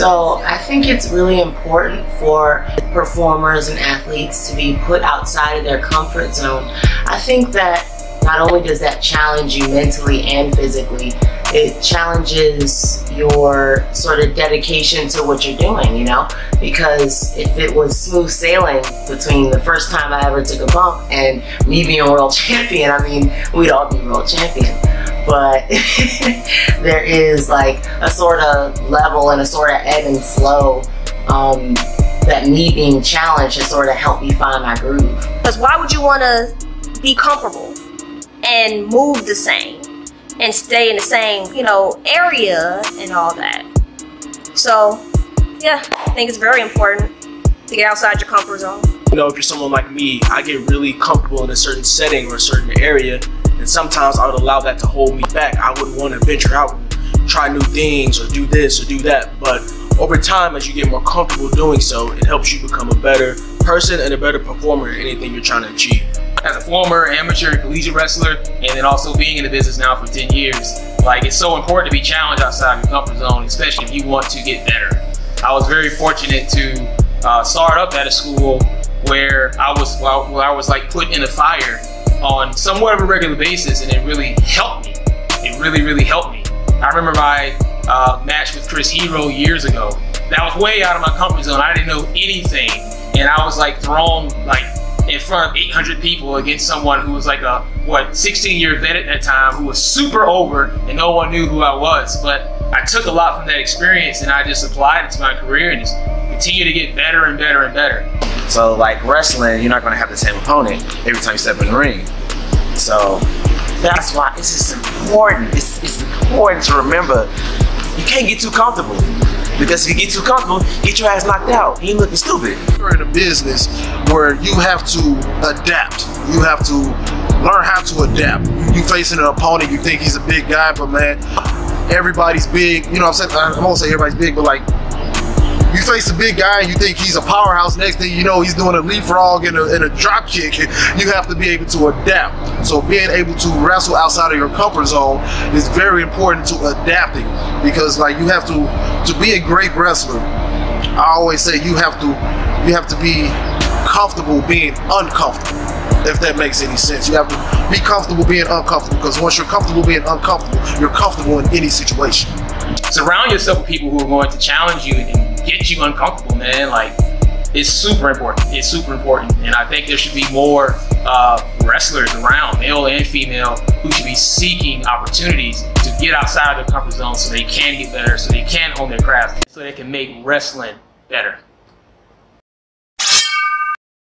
So I think it's really important for performers and athletes to be put outside of their comfort zone. I think that not only does that challenge you mentally and physically, it challenges your sort of dedication to what you're doing, you know? Because if it was smooth sailing between the first time I ever took a bump and me being world champion, I mean, we'd all be world champion. But there is like a sort of level and a sort of ebb and flow that me being challenged has sort of helped me find my groove. Because why would you want to be comfortable and move the same and stay in the same, you know, area and all that? So yeah, I think it's very important to get outside your comfort zone. You know, if you're someone like me, I get really comfortable in a certain setting or a certain area, and sometimes I would allow that to hold me back. I would want to venture out and try new things or do this or do that. But over time, as you get more comfortable doing so, it helps you become a better person and a better performer in anything you're trying to achieve. As a former amateur and collegiate wrestler, and then also being in the business now for 10 years, like, it's so important to be challenged outside your comfort zone, especially if you want to get better. I was very fortunate to start up at a school where I was like put in the fire on somewhat of a regular basis, and it really helped me. It really helped me. I remember my match with Chris Hero years ago. That was way out of my comfort zone. I didn't know anything, and I was like thrown like in front of 800 people against someone who was like a 16-year vet at that time, who was super over, and no one knew who I was. But I took a lot from that experience, and I just applied it to my career and just continue to get better and better and better. So like wrestling, you're not gonna have the same opponent every time you step in the ring. So that's why it's just important. It's important to remember you can't get too comfortable. Because if you get too comfortable, get your ass knocked out. You looking stupid. You're in a business where you have to adapt. You have to learn how to adapt. You facing an opponent, you think he's a big guy, but man, everybody's big. You know what I'm saying? I won't say everybody's big, but like, you face a big guy and you think he's a powerhouse, next thing you know he's doing a leapfrog and a drop kick. You have to be able to adapt. So being able to wrestle outside of your comfort zone is very important to adapting, because like you have to be a great wrestler. I always say you have to be comfortable being uncomfortable, if that makes any sense. You have to be comfortable being uncomfortable, because once you're comfortable being uncomfortable, you're comfortable in any situation. Surround yourself with people who are going to challenge you and get you uncomfortable, man. Like, it's super important. It's super important. And I think there should be more wrestlers around, male and female, who should be seeking opportunities to get outside of their comfort zone so they can get better, so they can hone their craft, so they can make wrestling better.